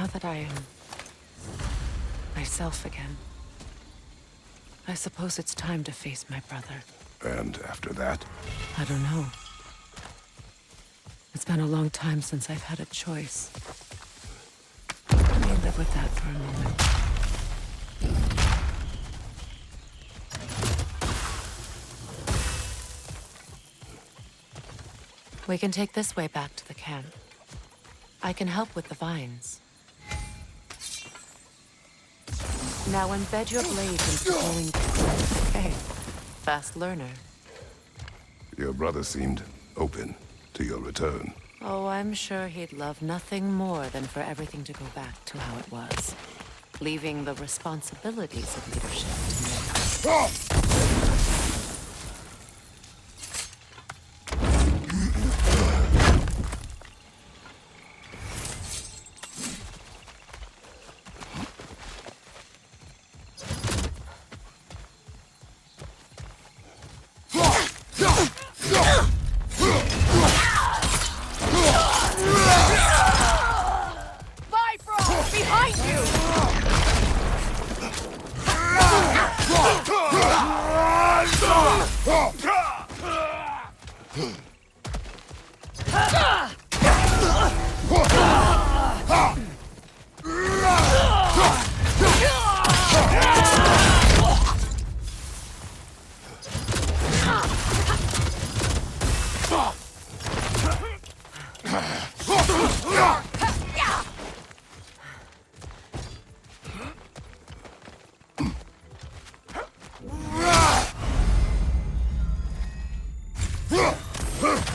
Now that I am myself again, I suppose it's time to face my brother. And after that? I don't know. It's been a long time since I've had a choice. Let me live with that for a moment. We can take this way back to the camp. I can help with the vines. Now embed your blade into the glowing... Okay. Fast learner. Your brother seemed open to your return. Oh, I'm sure he'd love nothing more than for everything to go back to how it was. Leaving the responsibilities of leadership to me.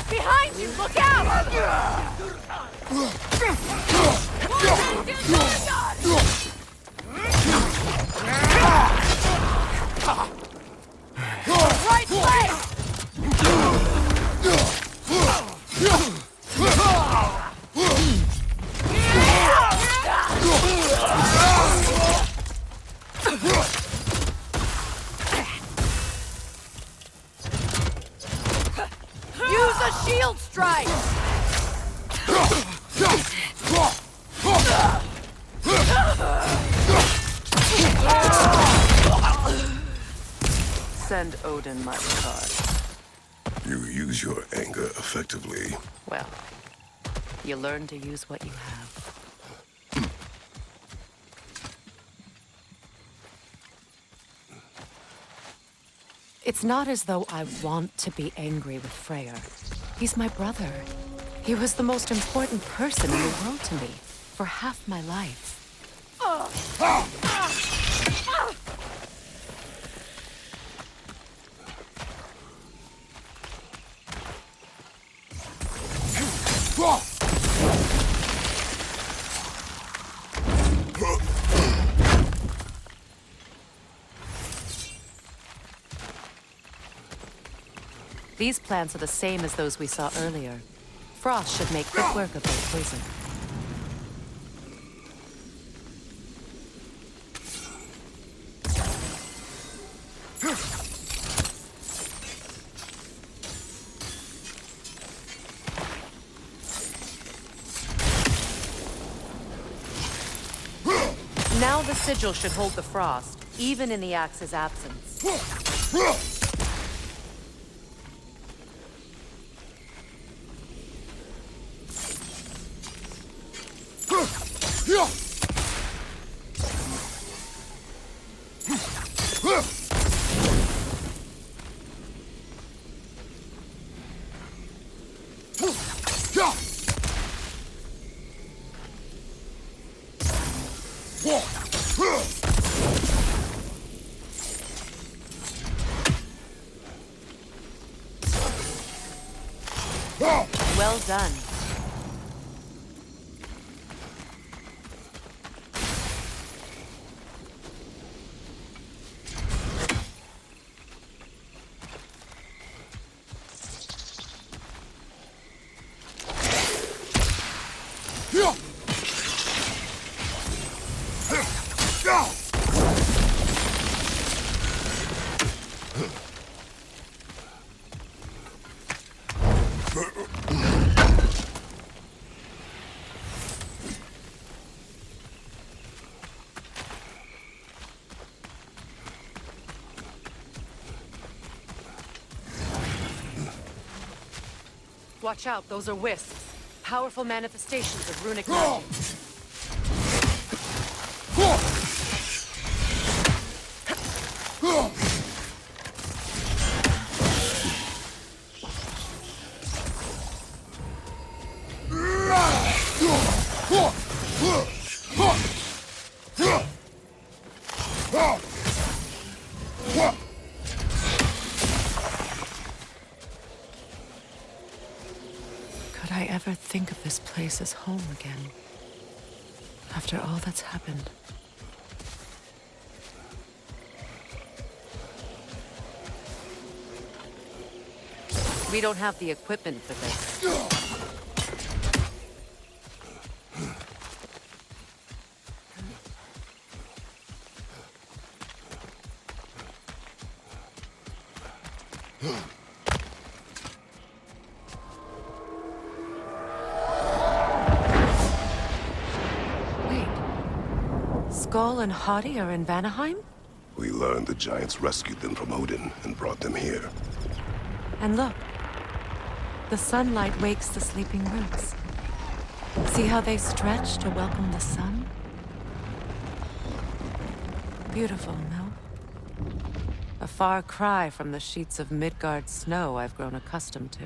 Behind you! Look out! Right leg! Use a shield strike! Send Odin my regards. You use your anger effectively. Well, you learn to use what you have. It's not as though I want to be angry with Freyr. He's my brother. He was the most important person in the world to me for half my life. These plants are the same as those we saw earlier. Frost should make quick work of their poison. Now the sigil should hold the frost, even in the axe's absence. Well done. Watch out, those are wisps. Powerful manifestations of runic magic. Could I ever think of this place as home again? After all that's happened. We don't have the equipment for this. Wait. Skull and Hati are in Vanaheim? We learned the giants rescued them from Odin and brought them here. And look. The sunlight wakes the sleeping roots. See how they stretch to welcome the sun? Beautiful, no? A far cry from the sheets of Midgard snow I've grown accustomed to.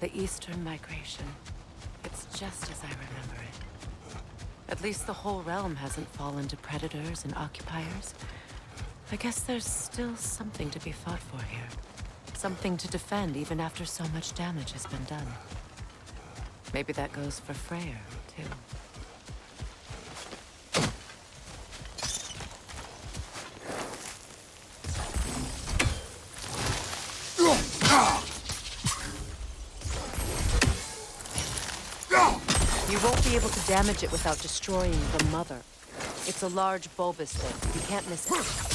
The Eastern migration. It's just as I remember it. At least the whole realm hasn't fallen to predators and occupiers. I guess there's still something to be fought for here. Something to defend even after so much damage has been done. Maybe that goes for Freyr, too. You won't be able to damage it without destroying the mother. It's a large bulbous thing. You can't miss it.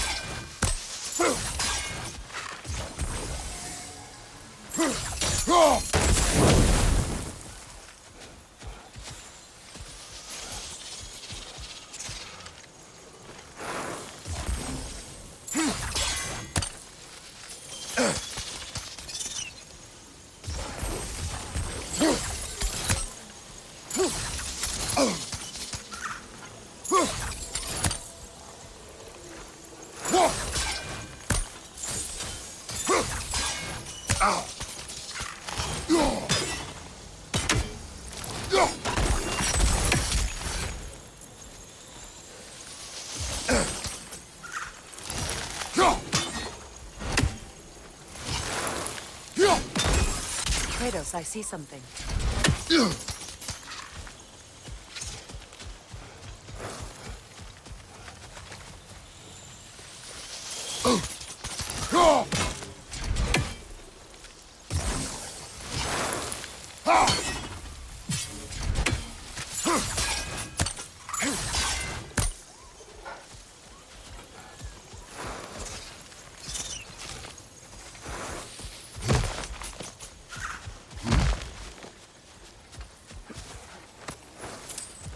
Kratos, I see something.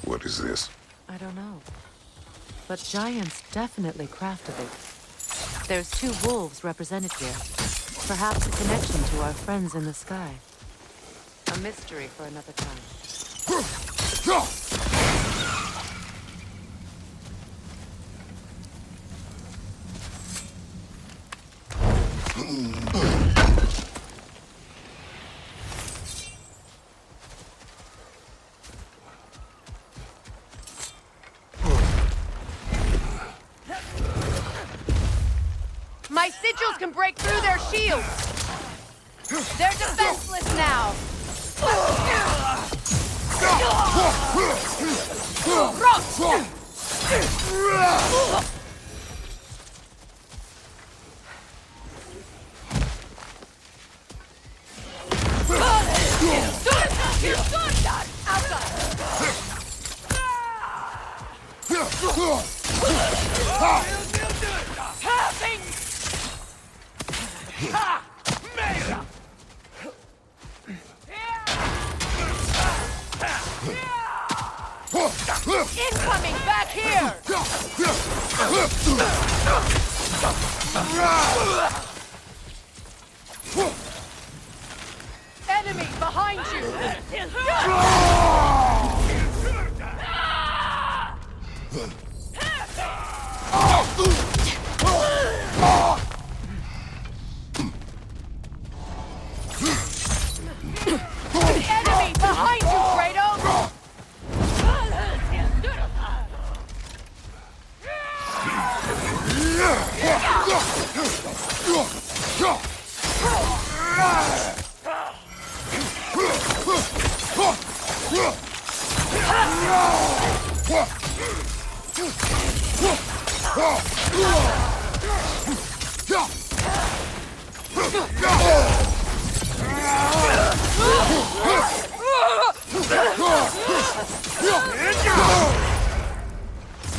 What is this? I don't know. But giants definitely crafted it. There's 2 wolves represented here. Perhaps a connection to our friends in the sky. A mystery for another time. My sigils can break through their shields! They're defenseless now! Incoming back here! behind you! Enemy behind you, Kratos!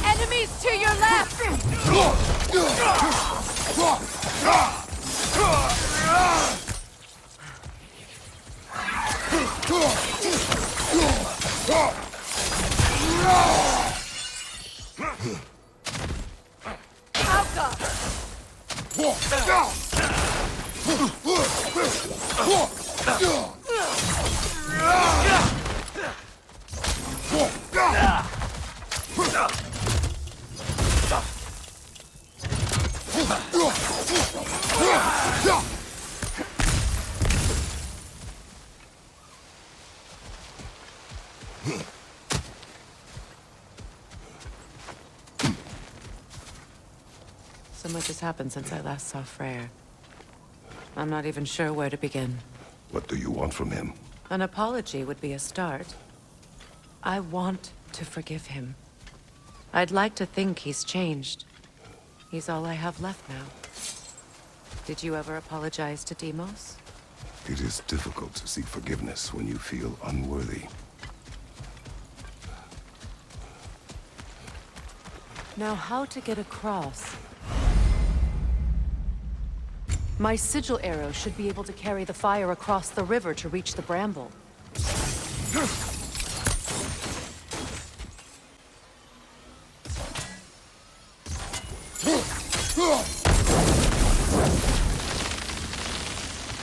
Enemies to your left! So much has happened since I last saw Freyr. I'm not even sure where to begin. What do you want from him? An apology would be a start. I want to forgive him. I'd like to think he's changed. He's all I have left now. Did you ever apologize to Deimos? It is difficult to seek forgiveness when you feel unworthy. Now, how to get across? My sigil arrow should be able to carry the fire across the river to reach the bramble.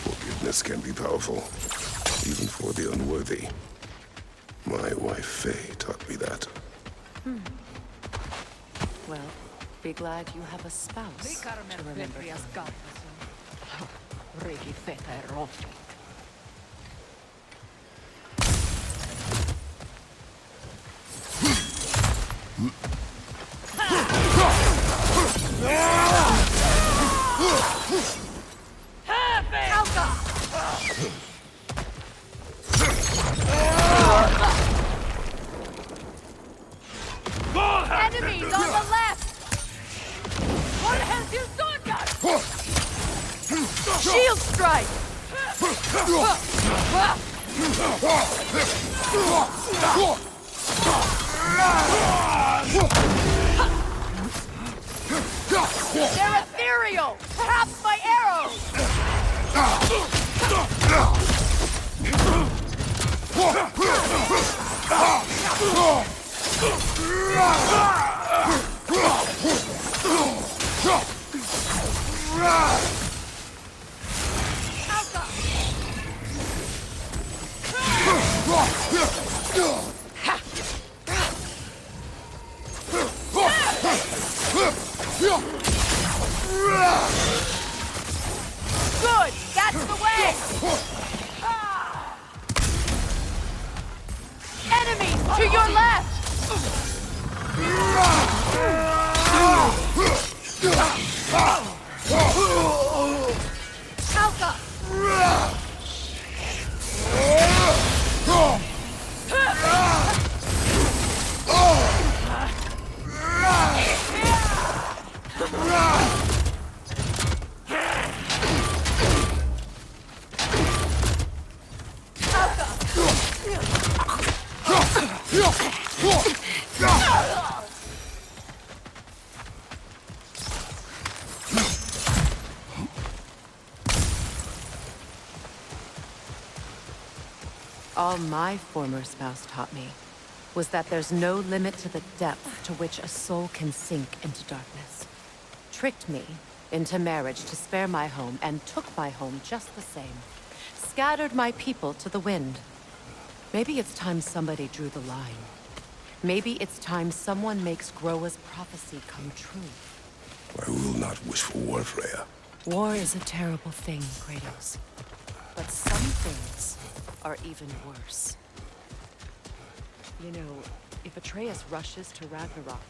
Forgiveness can be powerful, even for the unworthy. My wife Faye taught me that. Well, be glad you have a spouse to remember. Enemies on the left! What have you done? Shield strike! They're ethereal! Perhaps my arrows! Good! That's the way! Enemies to your left! Alka! All my former spouse taught me was that there's no limit to the depth to which a soul can sink into darkness. Tricked me into marriage to spare my home and took my home just the same. scattered my people to the wind. Maybe it's time somebody drew the line. Maybe it's time someone makes Groa's prophecy come true. I will not wish for war, Freyr. War is a terrible thing, Kratos. But some things are even worse. You know, if Atreus rushes to Ragnarok,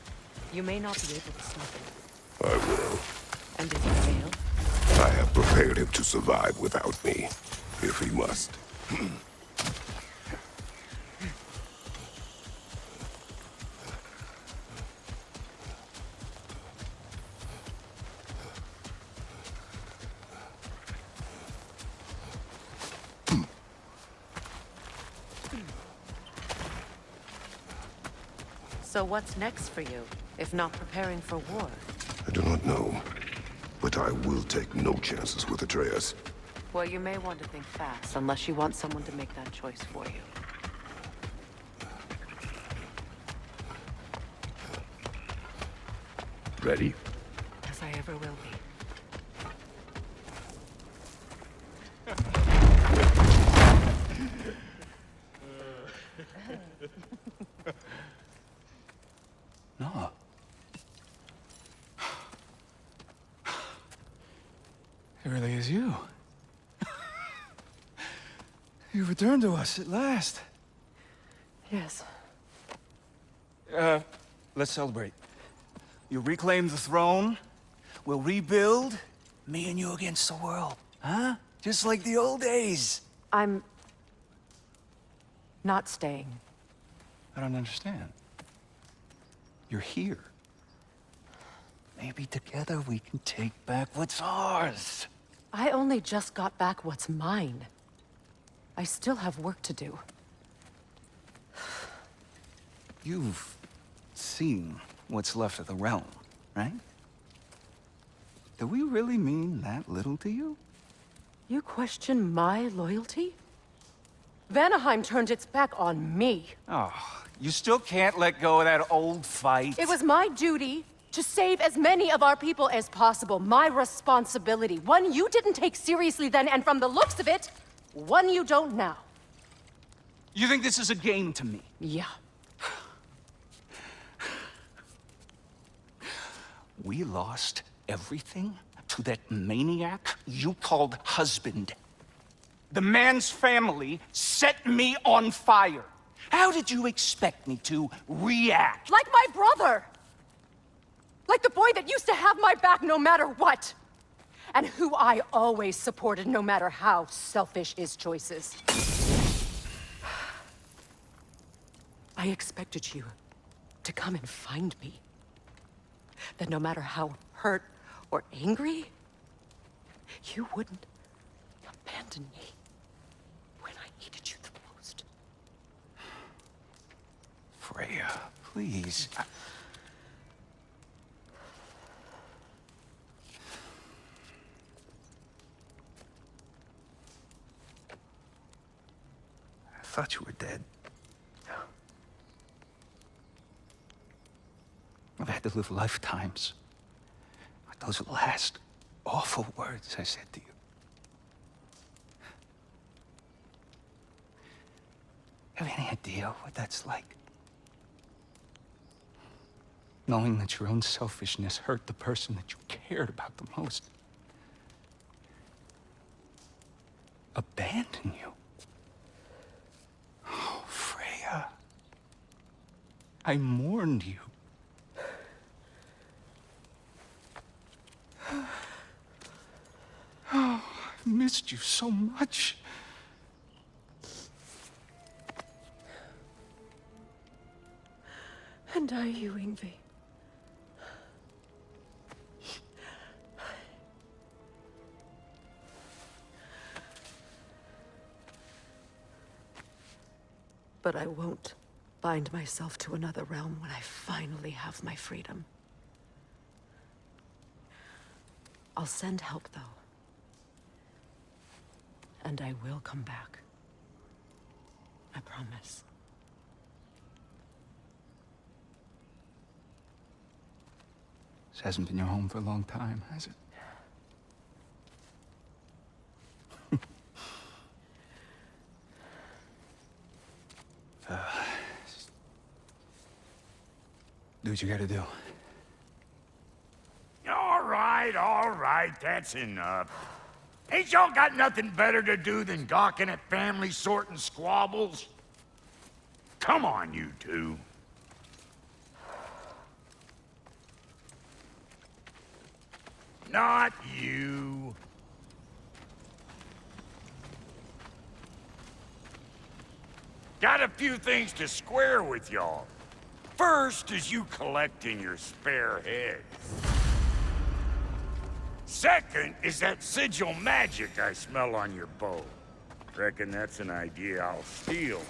you may not be able to stop him. I will. And if you fail? I have prepared him to survive without me, if he must. So what's next for you, if not preparing for war? I do not know, but I will take no chances with Atreus. Well, you may want to think fast, unless you want someone to make that choice for you. Ready? As I ever will be. No. It really is you. You returned to us at last. Yes. Let's celebrate. You reclaim the throne. We'll rebuild. Me and you against the world. Huh? Just like the old days. I'm... not staying. I don't understand. You're here. Maybe together we can take back what's ours. I only just got back what's mine. I still have work to do. You've seen what's left of the realm, right? Do we really mean that little to you? You question my loyalty? Vanaheim turned its back on me. Oh, you still can't let go of that old fight. It was my duty to save as many of our people as possible. My responsibility. One you didn't take seriously then, and from the looks of it, one you don't now. You think this is a game to me? Yeah. We lost everything to that maniac you called husband. The man's family set me on fire. How did you expect me to react? Like my brother! Like the boy that used to have my back no matter what! And who I always supported no matter how selfish his choices. I expected you to come and find me. That no matter how hurt or angry, you wouldn't abandon me when I needed you the most. Freya, please. I thought you were dead. I've had to live lifetimes with those last awful words I said to you. Have any idea what that's like? Knowing that your own selfishness hurt the person that you cared about the most. Abandon you. Oh, Freya. I mourned you. Oh, I missed you so much. And I you, Yngvi. But I won't bind myself to another realm when I finally have my freedom. I'll send help, though. And I will come back. I promise. This hasn't been your home for a long time, has it? Do what you gotta do. All right, that's enough. Ain't y'all got nothing better to do than gawking at family sorting squabbles? Come on, you two. Not you. Got a few things to square with y'all. First is you collecting your spare heads. Second is that sigil magic I smell on your bow. Reckon that's an idea I'll steal.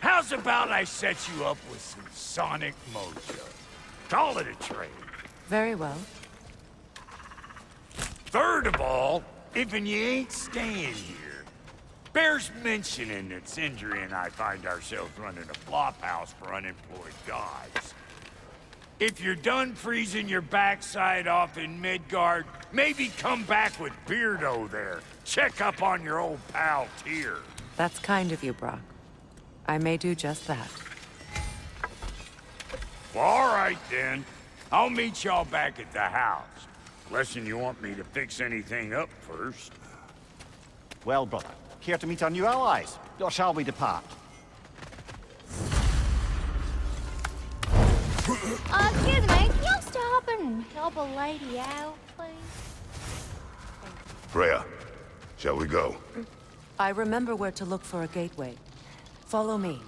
How's about I set you up with some sonic mojo? Call it a trade. Very well. Third of all, if you ain't staying here, bears mentioning that Sindri and I find ourselves running a flop house for unemployed gods. If you're done freezing your backside off in Midgard, maybe come back with Beardo there. Check up on your old pal Tyr. That's kind of you, Brock. I may do just that. Well, all right then. I'll meet y'all back at the house. Unless you want me to fix anything up first. Well, brother, care to meet our new allies? Or shall we depart? Excuse me, can y'all stop and help a lady out, please? Freyr, shall we go? I remember where to look for a gateway. Follow me.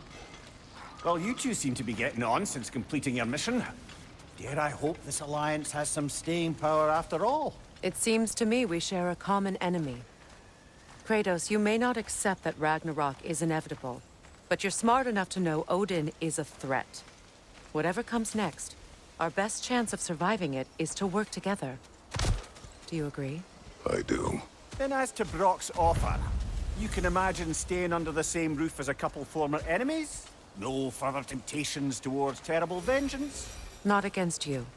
Well, you two seem to be getting on since completing your mission. Dare I hope this alliance has some staying power after all? It seems to me we share a common enemy. Kratos, you may not accept that Ragnarok is inevitable, but you're smart enough to know Odin is a threat. Whatever comes next, our best chance of surviving it is to work together. Do you agree? I do. Then as to Brock's offer, you can imagine staying under the same roof as a couple former enemies? No further temptations towards terrible vengeance? Not against you.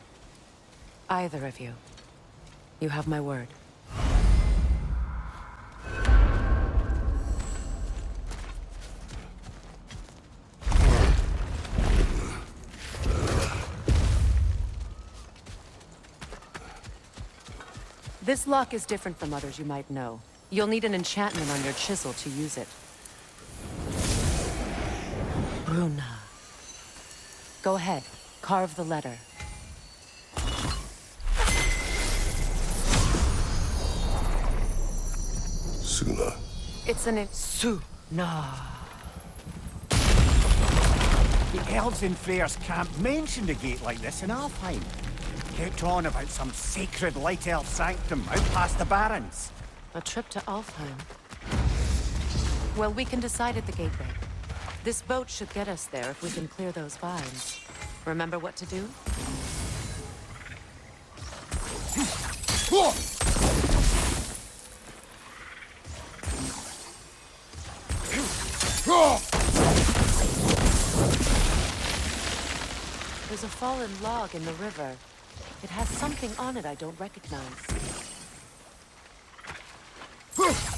Either of you. You have my word. This lock is different from others you might know. You'll need an enchantment on your chisel to use it. Bruna. Go ahead. Carve the letter. Suna. It's an Suna. The elves in Freyr's camp mentioned a gate like this in Alfheim. Kept on about some sacred light elf sanctum out past the Barrens. A trip to Alfheim. Well, we can decide at the gateway. This boat should get us there if we can clear those vines. Remember what to do? There's a fallen log in the river. It has something on it I don't recognize. We're clear.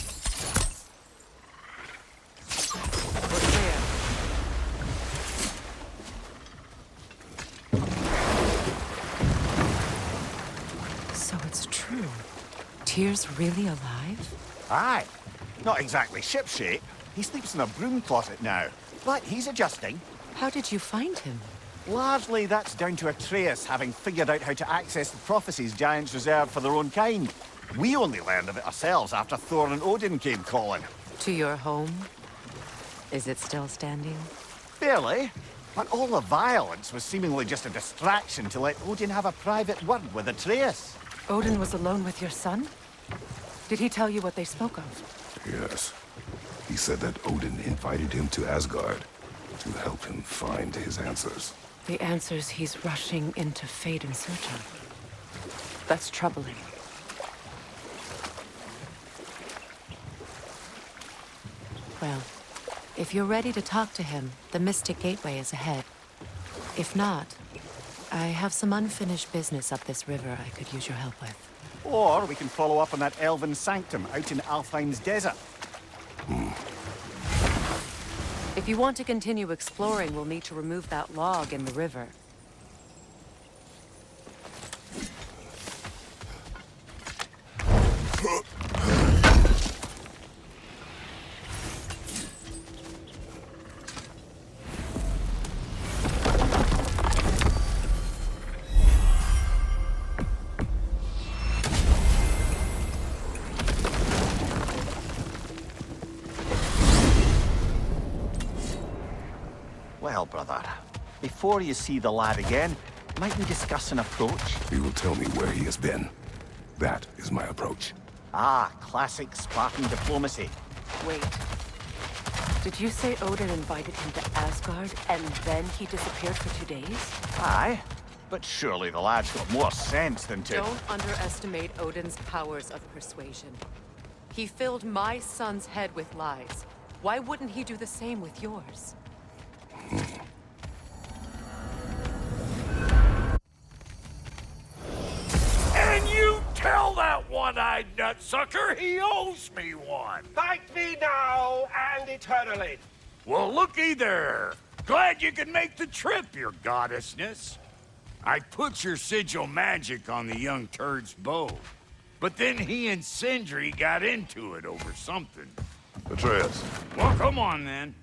So it's true. Tyr's really alive? Aye. Not exactly shipshape. He sleeps in a broom closet now. But he's adjusting. How did you find him? Largely, that's down to Atreus having figured out how to access the prophecies giants reserved for their own kind. We only learned of it ourselves after Thor and Odin came calling. To your home? Is it still standing? Barely. But all the violence was seemingly just a distraction to let Odin have a private word with Atreus. Odin was alone with your son? Did he tell you what they spoke of? Yes. He said that Odin invited him to Asgard to help him find his answers. The answers he's rushing into fate in search of. That's troubling. Well, if you're ready to talk to him, the Mystic Gateway is ahead. If not, I have some unfinished business up this river I could use your help with. Or we can follow up on that elven sanctum out in Alfheim's desert. If you want to continue exploring, we'll need to remove that log in the river. Well, brother, before you see the lad again, might we discuss an approach? He will tell me where he has been. That is my approach. Ah, classic Spartan diplomacy. Wait. Did you say Odin invited him to Asgard, and then he disappeared for 2 days? Aye, but surely the lad's got more sense than to... Don't underestimate Odin's powers of persuasion. He filled my son's head with lies. Why wouldn't he do the same with yours? And you tell that one-eyed nutsucker he owes me one. Thank me now and eternally. Well, looky there. Glad you can make the trip, your goddessness. I put your sigil magic on the young turd's bow. But then he and Sindri got into it over something. Atreus, Well, come on then.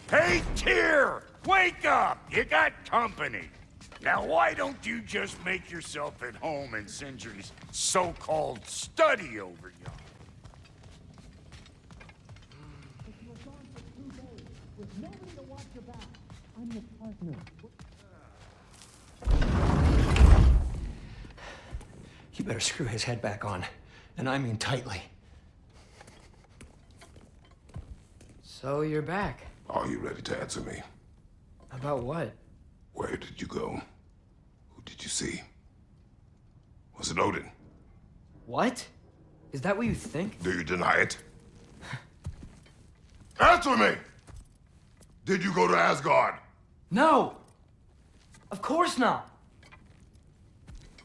Hey, Tyr! Wake up! You got company. Now, why don't you just make yourself at home in Sindri's so-called study over yonder? You better screw his head back on. And I mean tightly. So you're back. are you ready to answer me? About what? Where did you go? Who did you see? Was it Odin? What? Is that what you think? Do you deny it? Answer me! Did you go to Asgard? No! Of course not!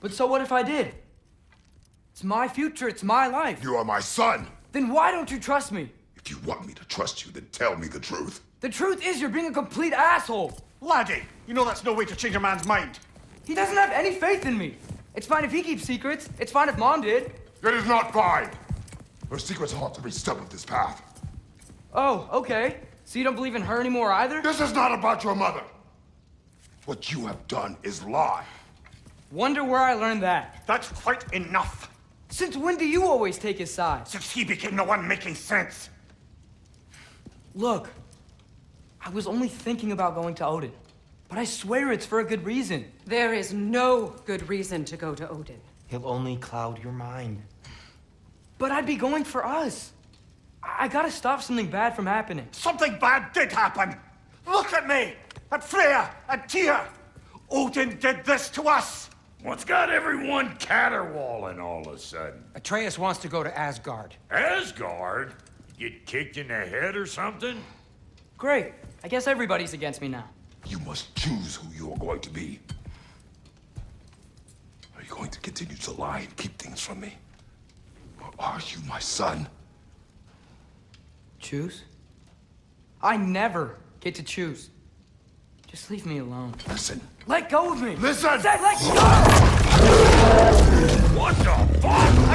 But so what if I did? It's my future, it's my life. You are my son! Then why don't you trust me? If you want me to trust you, then tell me the truth. The truth is you're being a complete asshole. Laddie, you know that's no way to change a man's mind. He doesn't have any faith in me. It's fine if he keeps secrets. It's fine if Mom did. It is not fine! Her secrets haunt every step of this path. Oh, okay. So you don't believe in her anymore either? This is not about your mother. What you have done is lie. Wonder where I learned that. That's quite enough. Since when do you always take his side? Since he became the one making sense. Look, I was only thinking about going to Odin. But I swear it's for a good reason. There is no good reason to go to Odin. He'll only cloud your mind. But I'd be going for us. I gotta stop something bad from happening. Something bad did happen. Look at me, at Freyr, at Tyr. Odin did this to us. What's got everyone caterwauling all of a sudden? Atreus wants to go to Asgard. Asgard? Get kicked in the head or something? Great. I guess everybody's against me now. You must choose who you are going to be. Are you going to continue to lie and keep things from me? Or are you my son? Choose? I never get to choose. Just leave me alone. Listen. Let go of me! Listen! Say, let go! What the fuck?